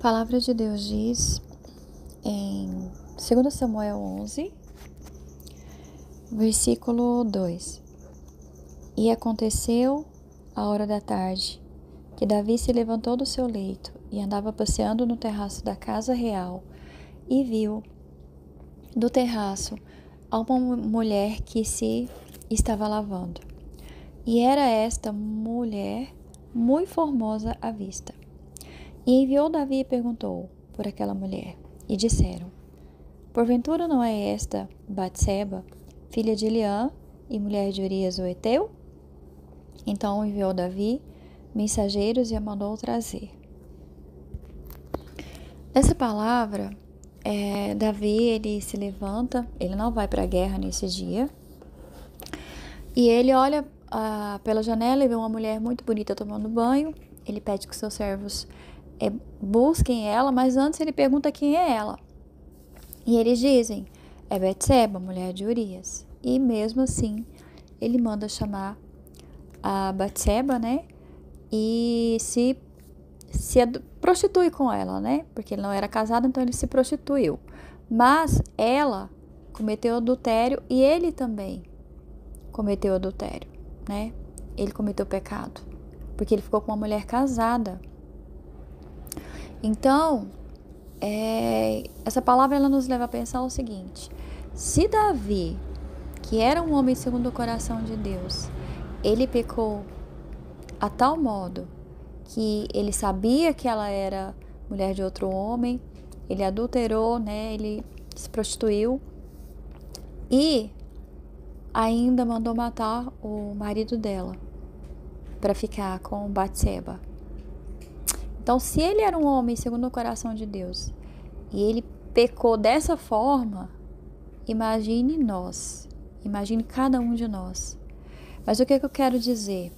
A palavra de Deus diz em 2 Samuel 11, versículo 2: E aconteceu à hora da tarde, que Davi se levantou do seu leito e andava passeando no terraço da casa real, e viu do terraço uma mulher que se estava lavando. E era esta mulher muito formosa à vista. E enviou Davi e perguntou por aquela mulher. E disseram: Porventura não é esta Batseba, filha de Eliã e mulher de Urias o Heteu? Então enviou Davi mensageiros e a mandou trazer. Nessa palavra, Davi ele se levanta, ele não vai para a guerra nesse dia. E ele olha pela janela e vê uma mulher muito bonita tomando banho. Ele pede que seus servos busquem ela, mas antes ele pergunta quem é ela. E eles dizem: é Batseba, mulher de Urias. E mesmo assim, ele manda chamar a Batseba, né? E se prostitui com ela, né? Porque ele não era casado, então ele se prostituiu. Mas ela cometeu adultério e ele também cometeu adultério, né? Ele cometeu pecado, porque ele ficou com uma mulher casada. Então, essa palavra ela nos leva a pensar o seguinte: se Davi, que era um homem segundo o coração de Deus, ele pecou a tal modo que ele sabia que ela era mulher de outro homem, ele adulterou, né? Ele se prostituiu e ainda mandou matar o marido dela para ficar com Batseba. Então, se ele era um homem segundo o coração de Deus e ele pecou dessa forma, imagine nós, imagine cada um de nós. Mas o que eu quero dizer?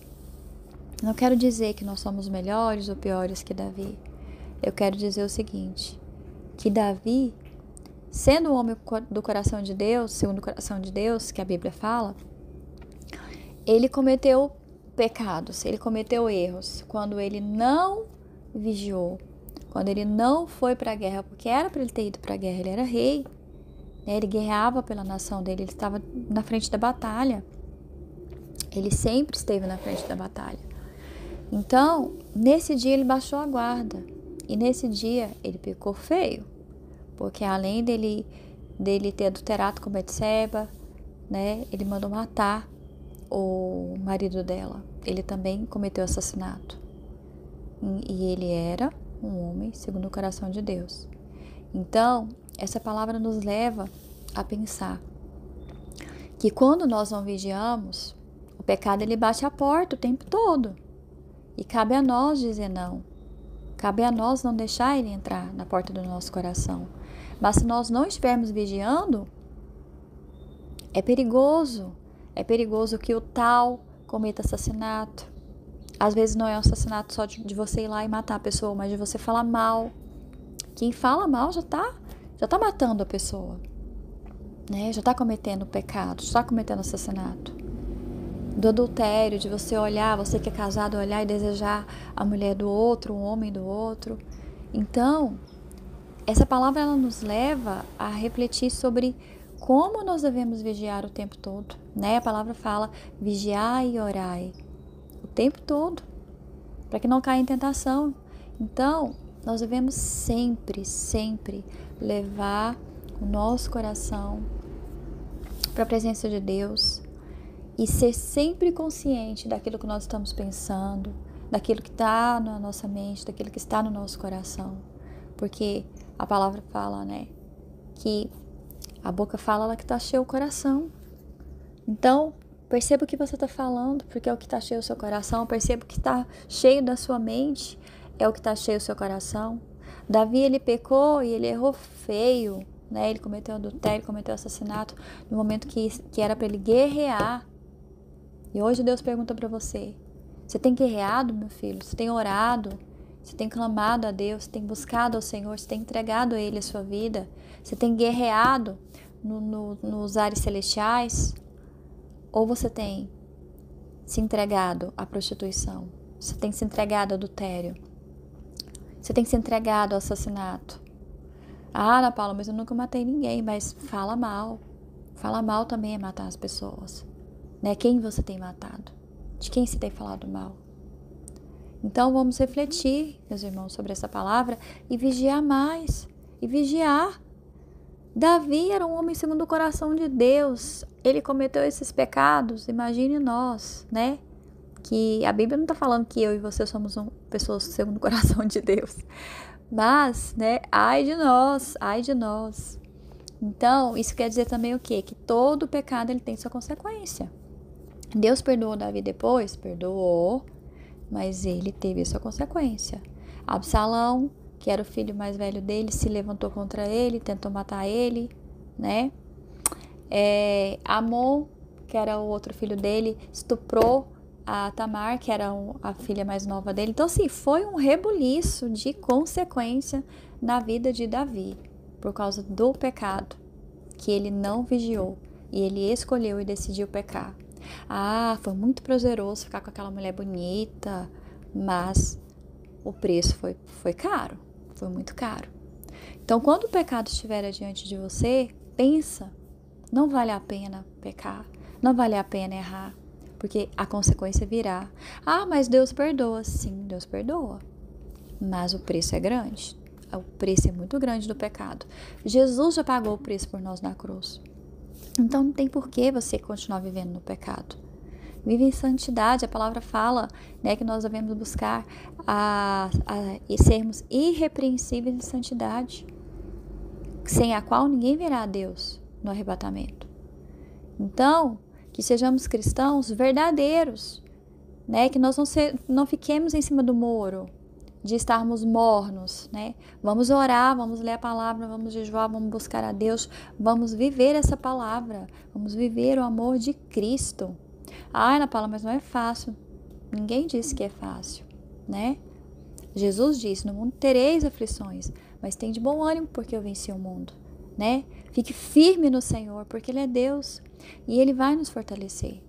Não quero dizer que nós somos melhores ou piores que Davi. Eu quero dizer o seguinte: que Davi, sendo um homem do coração de Deus, segundo o coração de Deus, que a Bíblia fala, ele cometeu pecados, ele cometeu erros quando ele não vigiou, quando ele não foi para a guerra, porque era para ele ter ido para a guerra, ele era rei, né? Ele guerreava pela nação dele, ele estava na frente da batalha, ele sempre esteve na frente da batalha. Então, nesse dia ele baixou a guarda, e nesse dia ele pecou feio, porque além dele ter adulterado com Batseba, né, ele mandou matar o marido dela, ele também cometeu assassinato. E ele era um homem segundo o coração de Deus. Então, essa palavra nos leva a pensar que quando nós não vigiamos, o pecado ele bate a porta o tempo todo. E cabe a nós dizer não. Cabe a nós não deixar ele entrar na porta do nosso coração. Mas se nós não estivermos vigiando, é perigoso. É perigoso que o tal cometa assassinato. Às vezes não é um assassinato só de você ir lá e matar a pessoa, mas de você falar mal. Quem fala mal já tá matando a pessoa, né? Já tá cometendo pecado, já tá cometendo assassinato. Do adultério, de você olhar, você que é casado, olhar e desejar a mulher do outro, o homem do outro. Então, essa palavra ela nos leva a refletir sobre como nós devemos vigiar o tempo todo, né? A palavra fala: vigiai e orai o tempo todo, para que não caia em tentação. Então, nós devemos sempre, sempre levar o nosso coração para a presença de Deus e ser sempre consciente daquilo que nós estamos pensando, daquilo que está na nossa mente, daquilo que está no nosso coração. Porque a palavra fala, né, que a boca fala ela que está cheio o coração. Então, perceba o que você está falando, porque é o que está cheio o seu coração. Perceba o que está cheio da sua mente, é o que está cheio o seu coração. Davi, ele pecou e ele errou feio, né? Ele cometeu adultério, cometeu assassinato no momento que era para ele guerrear. E hoje Deus pergunta para você: você tem guerreado, meu filho? Você tem orado? Você tem clamado a Deus? Você tem buscado ao Senhor? Você tem entregado a Ele a sua vida? Você tem guerreado nos ares celestiais? Ou você tem se entregado à prostituição? Você tem se entregado ao adultério? Você tem que ser entregado ao assassinato. Ah, Ana Paula, mas eu nunca matei ninguém. Mas fala mal. Falar mal também é matar as pessoas. Né? Quem você tem matado? De quem você tem falado mal? Então vamos refletir, meus irmãos, sobre essa palavra e vigiar mais. E vigiar. Davi era um homem segundo o coração de Deus. Ele cometeu esses pecados. Imagine nós, né? Que a Bíblia não está falando que eu e você somos pessoas segundo o coração de Deus. Mas, né? Ai de nós, ai de nós. Então, isso quer dizer também o quê? Que todo pecado ele tem sua consequência. Deus perdoou Davi depois? Perdoou, mas ele teve a sua consequência. Absalão, que era o filho mais velho dele, se levantou contra ele, tentou matar ele, né? Amon, que era o outro filho dele, estuprou a Tamar, que era a filha mais nova dele. Então, assim, foi um rebuliço de consequência na vida de Davi, por causa do pecado, que ele não vigiou, e ele escolheu e decidiu pecar. Ah, foi muito prazeroso ficar com aquela mulher bonita, mas o preço foi caro, foi muito caro. Então, quando o pecado estiver diante de você, pensa, não vale a pena pecar, não vale a pena errar, porque a consequência virá. Ah, mas Deus perdoa. Sim, Deus perdoa, mas o preço é grande. O preço é muito grande do pecado. Jesus já pagou o preço por nós na cruz. Então não tem por que você continuar vivendo no pecado. Vive em santidade. A palavra fala, né, que nós devemos buscar e sermos irrepreensíveis em santidade, sem a qual ninguém verá a Deus no arrebatamento. Então, que sejamos cristãos verdadeiros, né, que nós não fiquemos em cima do muro, de estarmos mornos, né? Vamos orar, vamos ler a palavra, vamos jejuar, vamos buscar a Deus, vamos viver essa palavra, vamos viver o amor de Cristo. Ah, Ana Paula, mas não é fácil. Ninguém disse que é fácil, né? Jesus disse, no mundo tereis aflições, mas tem de bom ânimo porque eu venci o mundo, né? Fique firme no Senhor, porque Ele é Deus e Ele vai nos fortalecer.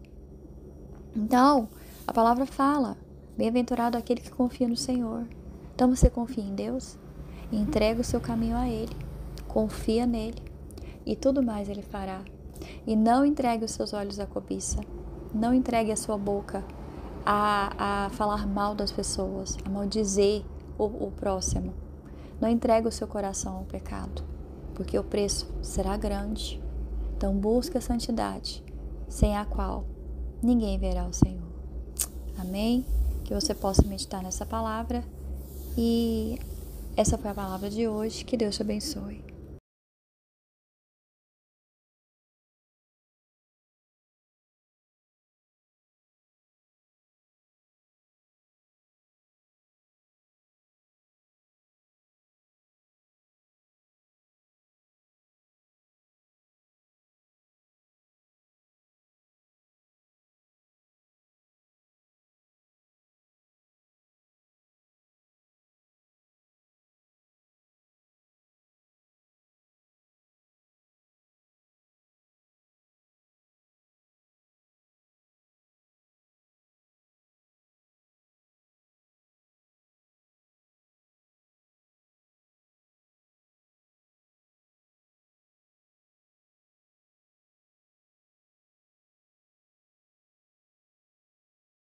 Então, a palavra fala, bem-aventurado aquele que confia no Senhor. Então você confia em Deus, entrega o seu caminho a Ele, confia nele e tudo mais Ele fará. E não entregue os seus olhos à cobiça, não entregue a sua boca a falar mal das pessoas, a maldizer o próximo. Não entregue o seu coração ao pecado, porque o preço será grande. Então busque a santidade, sem a qual ninguém verá o Senhor. Amém? Que você possa meditar nessa palavra. E essa foi a palavra de hoje. Que Deus te abençoe.